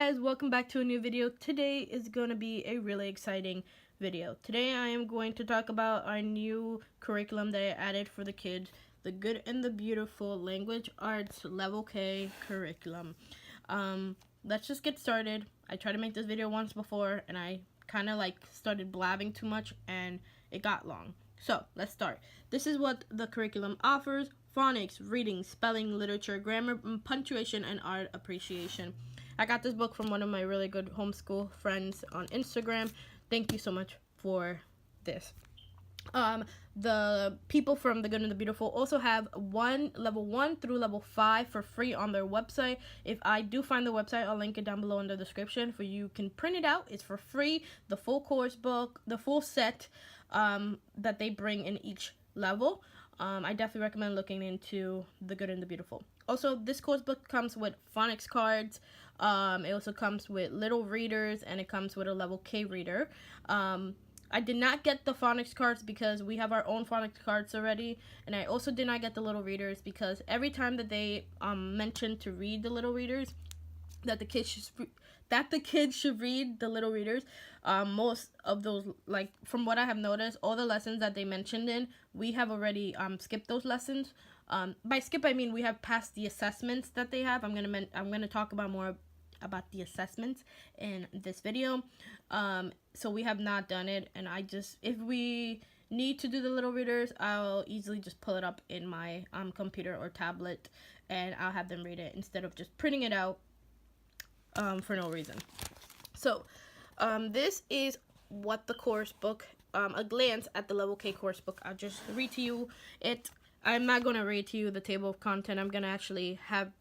Guys, welcome back to a new video. Today is going to be a really exciting video. Today I am going to talk about our new curriculum that I added for the kids, the Good and the Beautiful Language Arts Level K curriculum. Let's just get started. I tried to make this video once before and I kind of started blabbing too much and it got long. So let's start. This is what the curriculum offers: phonics, reading, spelling, literature, grammar, punctuation, and art appreciation. I got this book from one of my really good homeschool friends on Instagram. Thank you so much for this. The people from The Good and the Beautiful also have level 1 through level 5 for free on their website. If I do find the website, I'll link it down below in the description for you can print it out. It's for free. The full course book, the full set that they bring in each level. I definitely recommend looking into The Good and the Beautiful. Also, this course book comes with phonics cards. It also comes with little readers, and it comes with a level K reader. I did not get the phonics cards because we have our own phonics cards already, and I also did not get the little readers because every time that they mention to read the little readers, that the kids should read the little readers, most of those, from what I have noticed, all the lessons that they mentioned in, we have already skipped those lessons. By skip I mean we have passed the assessments that they have. I'm gonna talk about more about the assessments in this video. So we have not done it, and if we need to do the little readers, I'll easily just pull it up in my computer or tablet, and I'll have them read it instead of just printing it out for no reason. So this is what the course book, a glance at the level K course book. I'll just read to you it. I'm not going to read to you the table of content. I'm going to actually have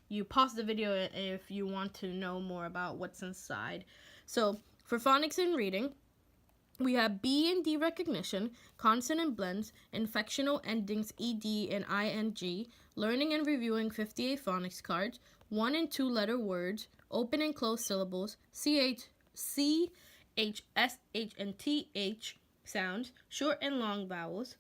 you pause the video if you want to know more about what's inside. So for phonics and reading, we have B and D recognition, consonant blends, inflectional endings ED and ING, learning and reviewing 58 phonics cards, 1 and 2 letter words, open and closed syllables, CH, SH, and TH sounds, short and long vowels,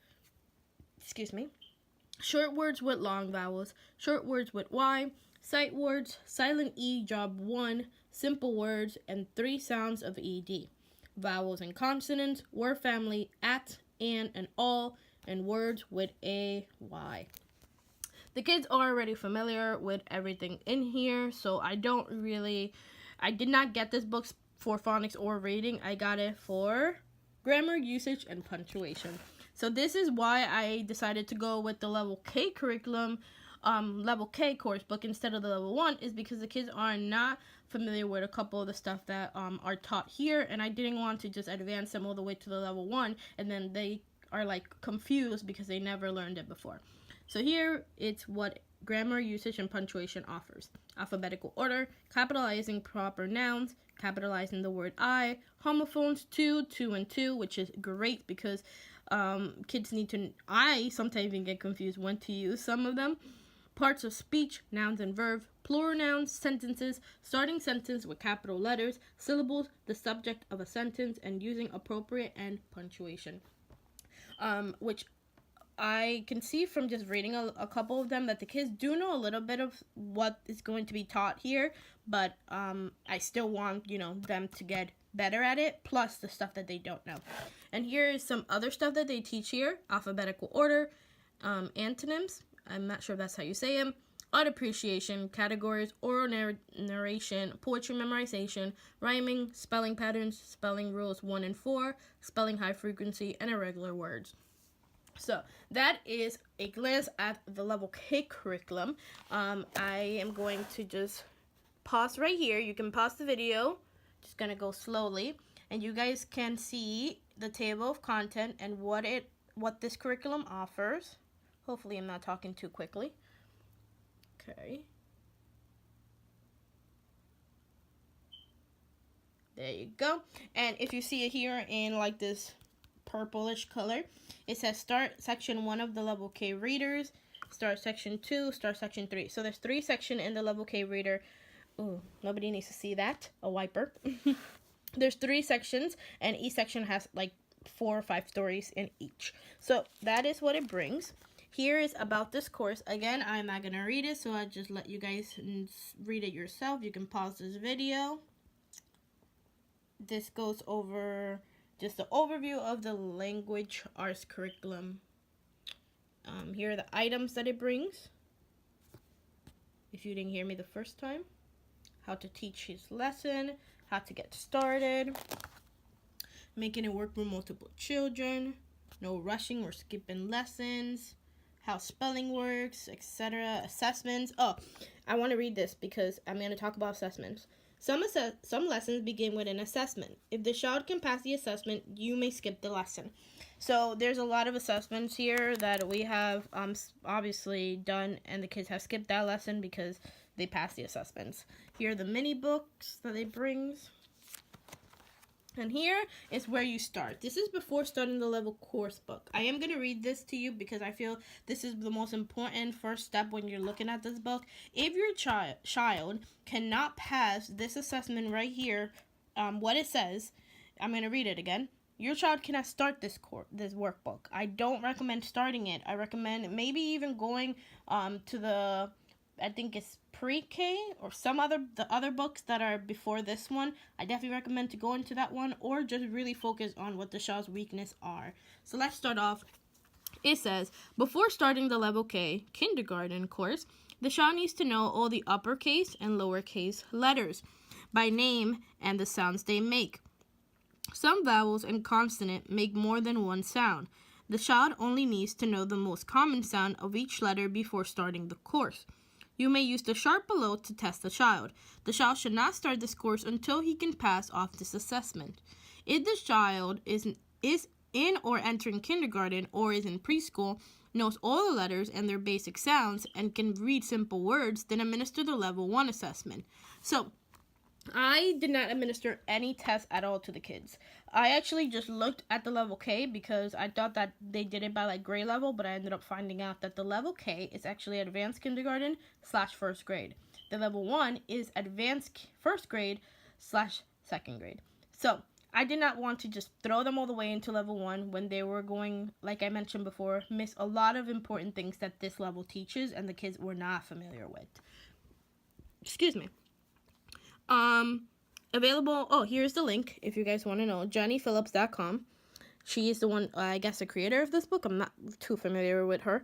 short words with long vowels, short words with Y, sight words, silent E job 1, simple words, and 3 sounds of ED. Vowels and consonants, word family, at, and all, and words with a Y. The kids are already familiar with everything in here, so I did not get this book for phonics or reading. I got it for grammar, usage, and punctuation. So this is why I decided to go with the level K curriculum, level K course book instead of the level 1, is because the kids are not familiar with a couple of the stuff that are taught here, and I didn't want to just advance them all the way to the level 1 and then they are confused because they never learned it before. So here it's what grammar, usage, and punctuation offers: alphabetical order, capitalizing proper nouns, capitalizing the word I, homophones 2, and 2, which is great because kids need to, I sometimes even get confused when to use some of them. Parts of speech, nouns and verbs, plural nouns, sentences, starting sentence with capital letters, syllables, the subject of a sentence, and using appropriate and punctuation. Which I can see from just reading a couple of them that the kids do know a little bit of what is going to be taught here, but I still want, them to get better at it, plus the stuff that they don't know. And here is some other stuff that they teach here: alphabetical order, antonyms, I'm not sure if that's how you say them, art appreciation, categories, oral narration, poetry memorization, rhyming, spelling patterns, spelling rules 1 and 4, spelling high frequency, and irregular words. So that is a glance at the level K curriculum. I am going to just pause right here. You can pause the video. Just gonna go slowly, and you guys can see the table of content and what this curriculum offers. Hopefully I'm not talking too quickly. Okay. There you go. And if you see it here in this purplish color, it says start section 1 of the level K readers, start section 2, start section 3. So there's 3 sections in the level K reader. Ooh, nobody needs to see that. A wiper. There's 3 sections, and each section has 4 or 5 stories in each. So that is what it brings. Here is about this course. Again, I'm not going to read it, so I'll just let you guys read it yourself. You can pause this video. This goes over just the overview of the language arts curriculum. Here are the items that it brings. If you didn't hear me the first time, how to teach his lesson, how to get started, making it work for multiple children, no rushing or skipping lessons, how spelling works, etc. Assessments. Oh, I want to read this because I'm going to talk about assessments. Some lessons begin with an assessment. If the child can pass the assessment, you may skip the lesson. So there's a lot of assessments here that we have obviously done, and the kids have skipped that lesson because they passed the assessments. Here are the mini books that it brings. And here is where you start. This is before starting the level course book. I am going to read this to you because I feel this is the most important first step when you're looking at this book. If your child cannot pass this assessment right here, what it says, I'm going to read it again. Your child cannot start this workbook. I don't recommend starting it. I recommend maybe even going to the, I think it's pre-K or the other books that are before this one. I definitely recommend to go into that one or just really focus on what the child's weaknesses are. So let's start off. It says, before starting the level K kindergarten course, the child needs to know all the uppercase and lowercase letters by name and the sounds they make. Some vowels and consonants make more than one sound. The child only needs to know the most common sound of each letter before starting the course. You may use the chart below to test the child. The child should not start this course until he can pass off this assessment. If the child is in or entering kindergarten or is in preschool, knows all the letters and their basic sounds, and can read simple words, then administer the level 1 assessment. So, I did not administer any tests at all to the kids. I actually just looked at the level K because I thought that they did it by like grade level, but I ended up finding out that the level K is actually advanced kindergarten / first grade. The level 1 is advanced first grade / second grade. So I did not want to just throw them all the way into level 1 when they were going, like I mentioned before, miss a lot of important things that this level teaches and the kids were not familiar with. Excuse me. Available, here's the link if you guys want to know, jennyphillips.com. She is the one, I guess, the creator of this book. I'm not too familiar with her.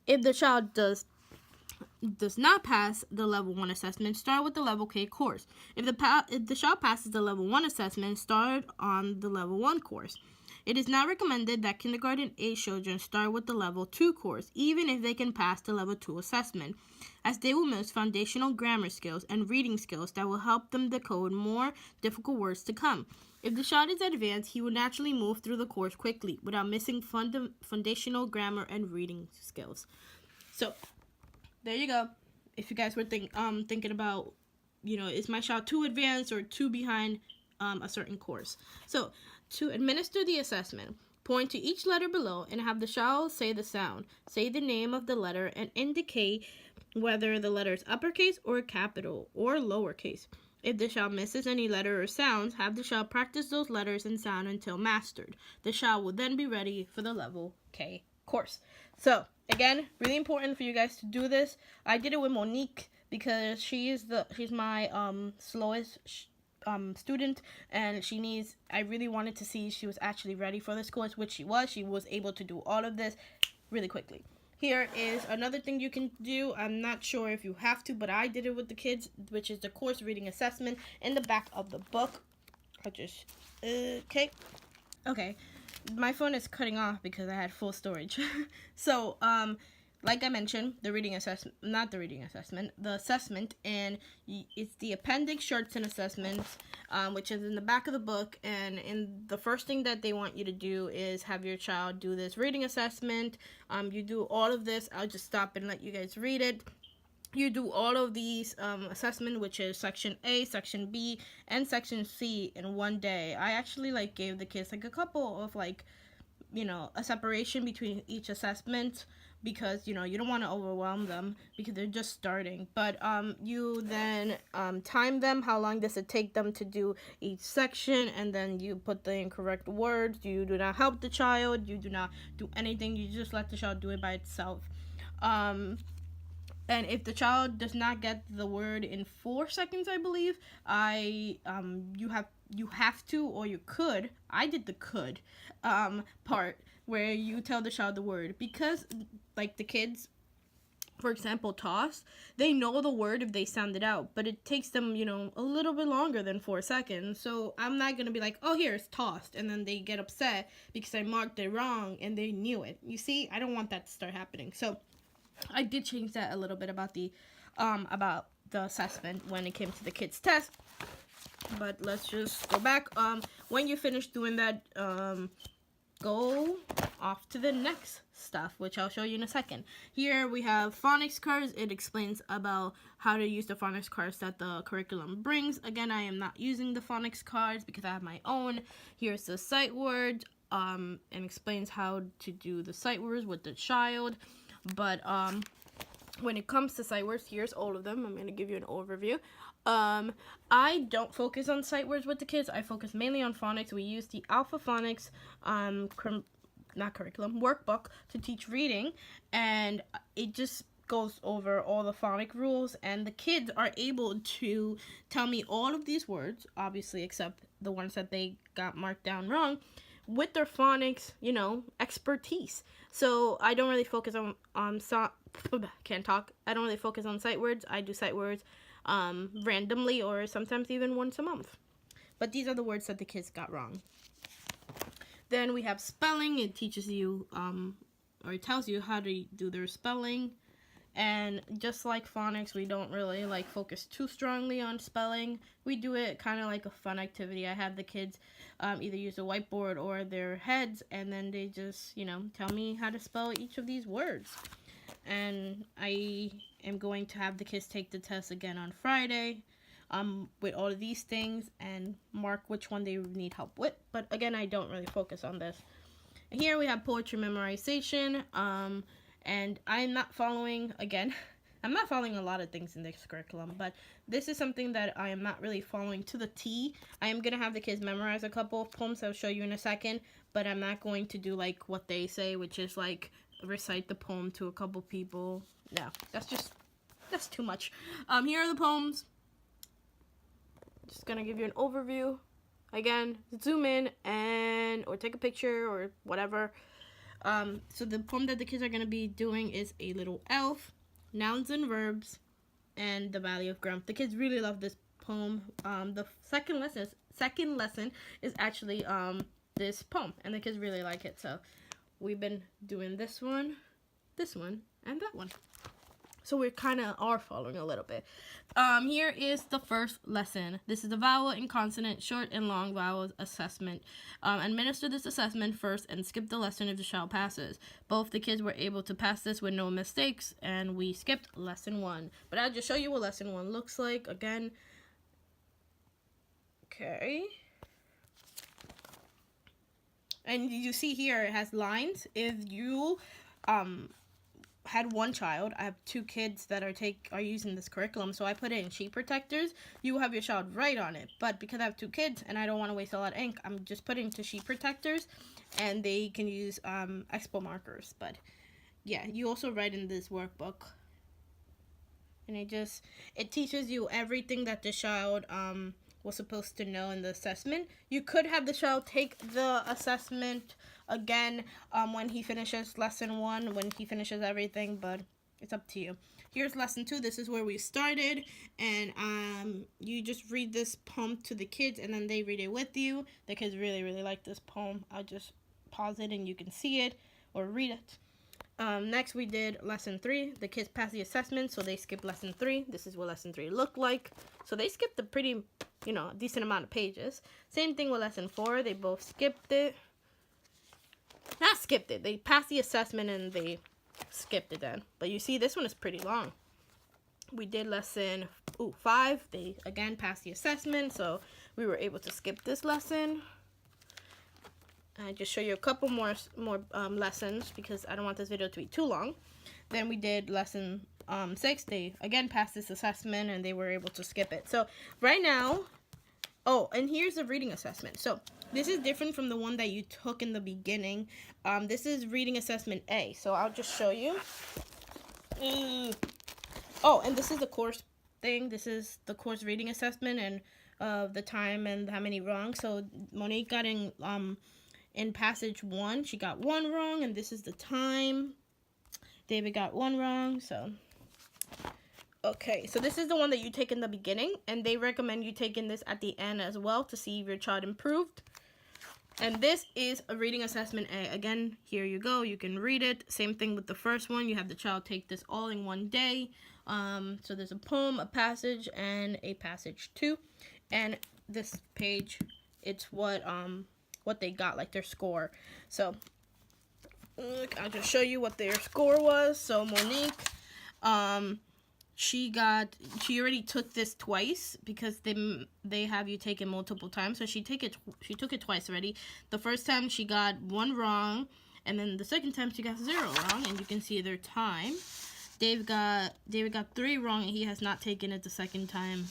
If the child does not pass the level 1 assessment, start with the level K course. If the child passes the level 1 assessment, start on the level 1 course. It is not recommended that kindergarten age children start with the level 2 course, even if they can pass the level 2 assessment, as they will miss foundational grammar skills and reading skills that will help them decode more difficult words to come. If the child is advanced, he will naturally move through the course quickly without missing foundational grammar and reading skills. So, there you go. If you guys were thinking about, is my child too advanced or too behind a certain course? So, to administer the assessment, point to each letter below and have the child say the sound. Say the name of the letter and indicate whether the letter is uppercase or capital or lowercase. If the child misses any letter or sounds, have the child practice those letters and sound until mastered. The child will then be ready for the level K course. So, again, really important for you guys to do this. I did it with Monique because she's my slowest student, and I really wanted to see if she was actually ready for this course, which she was. She was able to do all of this really quickly. Here is another thing you can do. I'm not sure if you have to, but I did it with the kids, which is the course reading assessment in the back of the book. Okay. My phone is cutting off because I had full storage. So, like I mentioned, the assessment, and it's the appendix shorts and assessments, which is in the back of the book, and the first thing that they want you to do is have your child do this reading assessment. You do all of this. I'll just stop and let you guys read it. You do all of these assessment, which is section A, section B, and section C in one day. I actually gave the kids a couple of a separation between each assessment, because you don't want to overwhelm them because they're just starting. But you then time them. How long does it take them to do each section? And then you put the incorrect words. You do not help the child. You do not do anything. You just let the child do it by itself. And if the child does not get the word in 4 seconds, I believe, you have to, or you could. I did the could part where you tell the child the word, because like the kids, for example, toss, they know the word if they sound it out, but it takes them, a little bit longer than 4 seconds. So I'm not going to be like, oh, here, it's tossed, and then they get upset because I marked it wrong and they knew it. You see, I don't want that to start happening. So I did change that a little bit about the assessment when it came to the kids' test. But let's just go back. When you finish doing that, go off to the next stuff, which I'll show you in a second. Here we have phonics cards. It explains about how to use the phonics cards that the curriculum brings. Again, I am not using the phonics cards because I have my own. Here's the sight words, and explains how to do the sight words with the child. But when it comes to sight words, here's all of them. I'm going to give you an overview. I don't focus on sight words with the kids. I focus mainly on phonics. We use the Alpha Phonics workbook to teach reading, and it just goes over all the phonic rules, and the kids are able to tell me all of these words, obviously except the ones that they got marked down wrong, with their phonics, expertise. So I don't really focus on can't talk. I don't really focus on sight words. I do sight words randomly, or sometimes even once a month. But these are the words that the kids got wrong. Then we have spelling. It teaches you, or it tells you how to do their spelling. And just like phonics, we don't really focus too strongly on spelling. We do it kind of like a fun activity. I have the kids either use a whiteboard or their heads, and then they just, tell me how to spell each of these words. And I am going to have the kids take the test again on Friday with all of these things and mark which one they need help with. But again, I don't really focus on this. And here we have poetry memorization. And I'm not following, I'm not following a lot of things in this curriculum, but this is something that I am not really following to the T. I am going to have the kids memorize a couple of poems I'll show you in a second, but I'm not going to do what they say, which is recite the poem to a couple people. No, that's too much. Here are the poems. Just going to give you an overview. Again, zoom in or take a picture or whatever. So the poem that the kids are going to be doing is A Little Elf, Nouns and Verbs, and The Valley of Grump. The kids really love this poem. The second lesson is actually this poem, and the kids really like it. So we've been doing this one, and that one. So we kind of are following a little bit. Here is the first lesson. This is the vowel and consonant, short and long vowels assessment. Administer this assessment first and skip the lesson if the child passes. Both the kids were able to pass this with no mistakes, and we skipped lesson 1. But I'll just show you what lesson 1 looks like again. Okay. And you see here it has lines. If you had one child, I have 2 kids that are using this curriculum, so I put it in sheet protectors. You have your child write on it, but because I have 2 kids and I don't want to waste a lot of ink, I'm just putting it to sheet protectors, and they can use expo markers. But yeah, you also write in this workbook, and it teaches you everything that the child was supposed to know in the assessment. You could have the child take the assessment again when he finishes lesson 1, when he finishes everything, but it's up to you. Here's lesson 2. This is where we started, and you just read this poem to the kids, and then they read it with you. The kids really, really like this poem. I'll just pause it, and you can see it or read it. Next, we did lesson 3. The kids passed the assessment, so they skipped lesson 3. This is what lesson 3 looked like. So they skipped a pretty, decent amount of pages. Same thing with lesson 4. They both skipped it. Not skipped it. They passed the assessment and they skipped it then. But you see, this one is pretty long. We did lesson 5. They, again, passed the assessment, so we were able to skip this lesson. I just show you a couple more lessons because I don't want this video to be too long. Then we did lesson 6. They again passed this assessment and they were able to skip it. So right now, oh, and here's the reading assessment. So this is different from the one that you took in the beginning. This is reading assessment A. So I'll just show you. Oh, and this is the course thing. This is the course reading assessment and the time and how many wrong. So Monique got in passage 1, she got 1 wrong, and this is the time. David got 1 wrong. So okay, so this is the one that you take in the beginning, and they recommend you taking this at the end as well to see if your child improved. And this is a reading assessment A. Again, here you go. You can read it. Same thing with the first one. You have the child take this all in one day. So there's a poem, a passage, and a passage 2. And this page, it's what they got, like their score. So I'll just show you what their score was. So Monique, she already took this twice because they have you take it multiple times. So she took it twice already. The first time she got 1 wrong, and then the second time she got 0 wrong, and you can see their time. David got 3 wrong, and he has not taken it the second time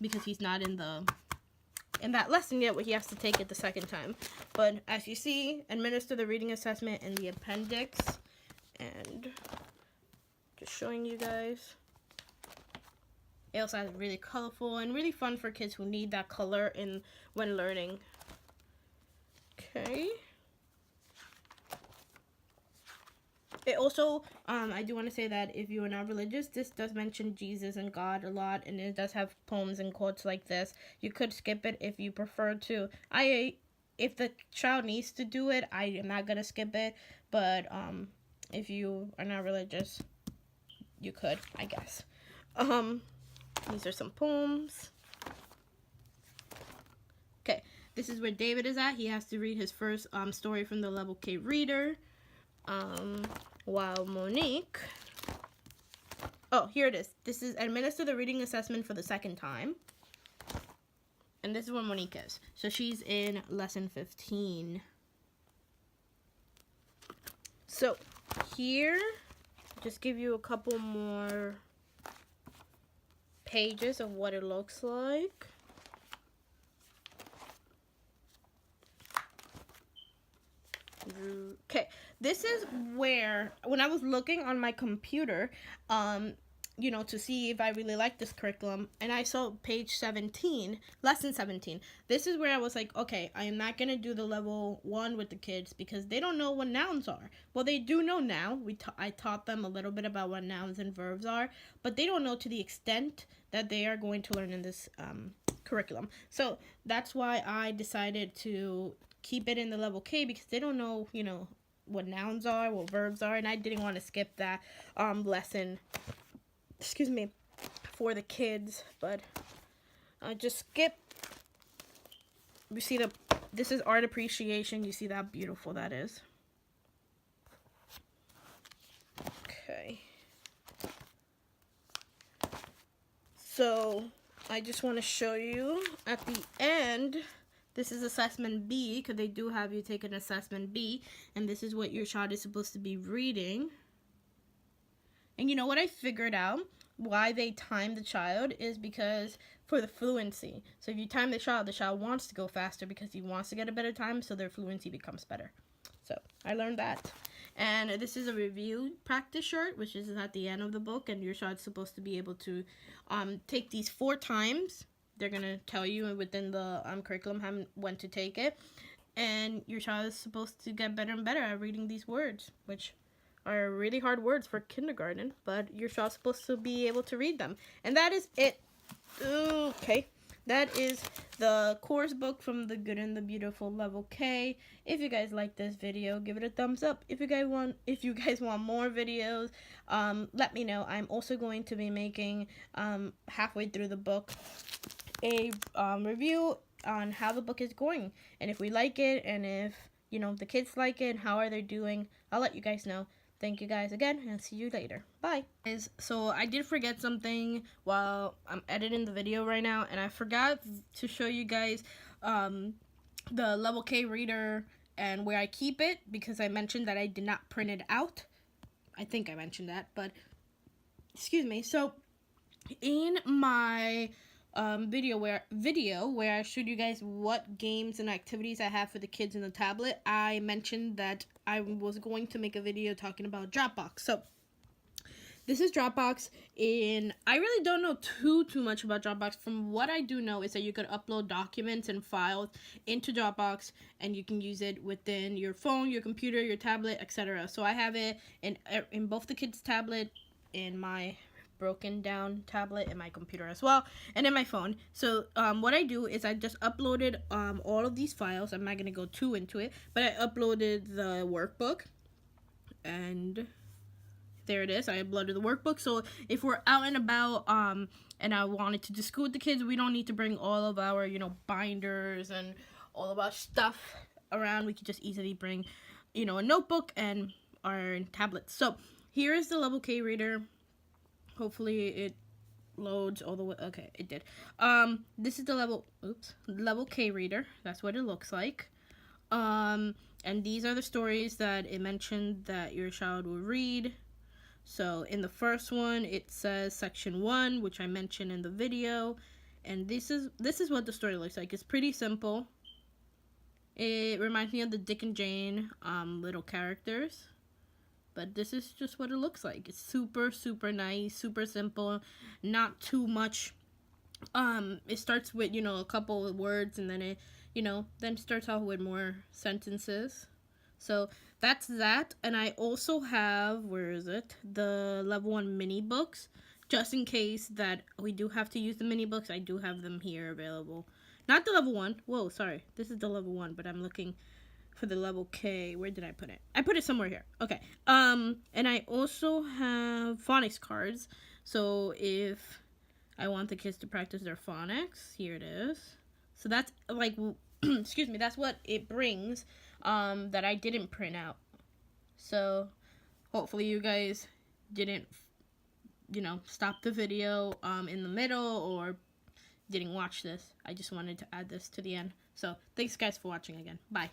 because he's not in that lesson yet where he has to take it the second time. But as you see, administer the reading assessment in the appendix, and just showing you guys. It also has really colorful and really fun for kids who need that color when learning. Okay. It also, I do want to say that if you are not religious, this does mention Jesus and God a lot, and it does have poems and quotes like this. You could skip it if you prefer to. If the child needs to do it, I am not going to skip it, but if you are not religious, you could, I guess. These are some poems. Okay, this is where David is at. He has to read his first story from the level K reader. While Monique, oh, here it is. This is administer the reading assessment for the second time. And this is where Monique is. So she's in lesson 15. So here, just give you a couple more pages of what it looks like. Okay, this is where, when I was looking on my computer, you know, to see if I really like this curriculum, and I saw page 17, lesson 17. This is where I was like, okay, I am not going to do the level 1 with the kids because they don't know what nouns are. Well, they do know now. I taught them a little bit about what nouns and verbs are, but they don't know to the extent that they are going to learn in this curriculum. So that's why I decided to keep it in the level K, because they don't know, you know, what nouns are, what verbs are, and I didn't want to skip that lesson, excuse me, for the kids, but just skip. You see this is art appreciation. You see how beautiful that is. Okay. So I just want to show you at the end. This is assessment B, because they do have you take an assessment B, and this is what your child is supposed to be reading. And you know what I figured out? Why they time the child is because for the fluency. So if you time the child wants to go faster because he wants to get a better time, so their fluency becomes better. So I learned that. And this is a review practice short, which is at the end of the book, and your child's supposed to be able to take these 4 times. They're going to tell you within the curriculum when to take it. And your child is supposed to get better and better at reading these words, which are really hard words for kindergarten, but your child's supposed to be able to read them. And that is it. Okay. That is the course book from The Good and the Beautiful Level K. If you guys like this video, give it a thumbs up. If you guys want more videos, let me know. I'm also going to be making halfway through the book a review on how the book is going, and if we like it, and if the kids like it, and how are they doing. I'll let you guys know. Thank you guys again, and see you later. Bye. So I did forget something while I'm editing the video right now, and I forgot to show you guys the level K reader and where I keep it, because I mentioned that I did not print it out. I think I mentioned that, but excuse me. So in my video where I showed you guys what games and activities I have for the kids in the tablet, I mentioned that I was going to make a video talking about Dropbox. So this is Dropbox, and I really don't know too much about Dropbox. From what I do know is that you could upload documents and files into Dropbox, and you can use it within your phone, your computer, your tablet, etc. So I have it in both the kids' tablet, in my broken down tablet, in my computer as well, and in my phone. So what I do is I just uploaded all of these files. I'm not gonna go too into it, but I uploaded the workbook, and there it is. I uploaded the workbook. So if we're out and about and I wanted to do school with the kids, we don't need to bring all of our, binders and all of our stuff around. We could just easily bring, a notebook and our tablets. So here is the level K reader. Hopefully it loads all the way. Okay, it did. This is the level K reader. That's what it looks like. And these are the stories that it mentioned that your child will read. So in the first one, it says section 1, which I mentioned in the video, and this is what the story looks like. It's pretty simple. It reminds me of the Dick and Jane little characters, but this is just what it looks like. It's super nice, super simple, not too much. It starts with a couple of words, and then it then starts off with more sentences. So that's that. And I also have, where is it? The level 1 mini books. Just in case that we do have to use the mini books, I do have them here available. Not the level 1. Whoa, sorry. This is the level 1, but I'm looking for the level K. Where did I put it? I put it somewhere here. Okay. And I also have phonics cards. So if I want the kids to practice their phonics, here it is. So that's like, excuse me, that's what it brings. That I didn't print out. So hopefully you guys didn't stop the video in the middle or didn't watch this. I just wanted to add this to the end. So thanks guys for watching again. Bye.